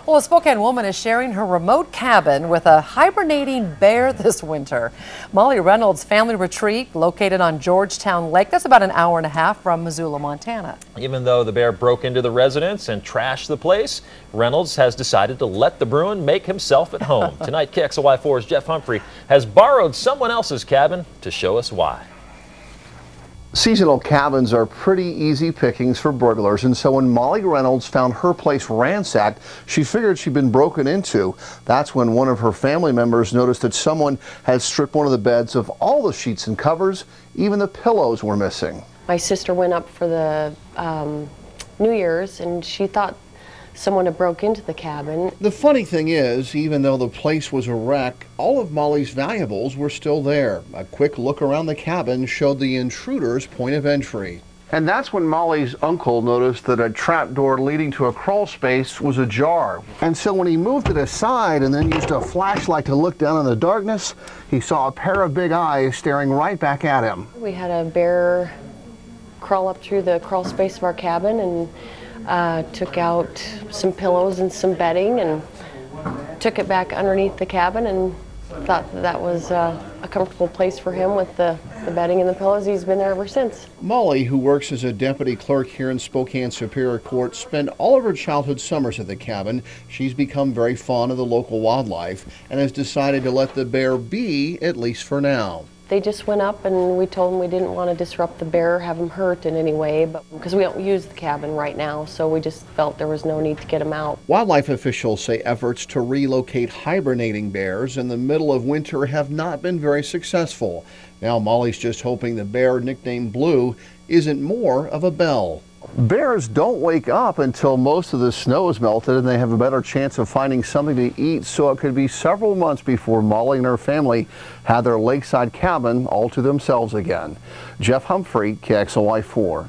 Well, a Spokane woman is sharing her remote cabin with a hibernating bear this winter. Molly Reynolds' family retreat located on Georgetown Lake. That's about an hour and a half from Missoula, Montana. Even though the bear broke into the residence and trashed the place, Reynolds has decided to let the Bruin make himself at home. Tonight, KXLY4's Jeff Humphrey has borrowed someone else's cabin to show us why. Seasonal cabins are pretty easy pickings for burglars, and so when Molly Reynolds found her place ransacked, she figured she'd been broken into. That's when one of her family members noticed that someone had stripped one of the beds of all the sheets and covers. Even the pillows were missing. My sister went up for the New Year's, and she thought someone had broke into the cabin. The funny thing is, even though the place was a wreck, all of Molly's valuables were still there. A quick look around the cabin showed the intruder's point of entry. And that's when Molly's uncle noticed that a trap door leading to a crawl space was ajar. And so when he moved it aside and then used a flashlight to look down in the darkness, he saw a pair of big eyes staring right back at him. We had a bear crawl up through the crawl space of our cabin and took out some pillows and some bedding and took it back underneath the cabin and thought that was a comfortable place for him with the bedding and the pillows. He's been there ever since. Molly, who works as a deputy clerk here in Spokane Superior Court, spent all of her childhood summers at the cabin. She's become very fond of the local wildlife and has decided to let the bear be, at least for now. They just went up and we told them we didn't want to disrupt the bear or have him hurt in any way, but because we don't use the cabin right now, so we just felt there was no need to get him out. Wildlife officials say efforts to relocate hibernating bears in the middle of winter have not been very successful. Now Molly's just hoping the bear, nicknamed Blue, isn't more of a belle. Bears don't wake up until most of the snow is melted and they have a better chance of finding something to eat, so it could be several months before Molly and her family had their lakeside cabin all to themselves again. Jeff Humphrey, KXLY4.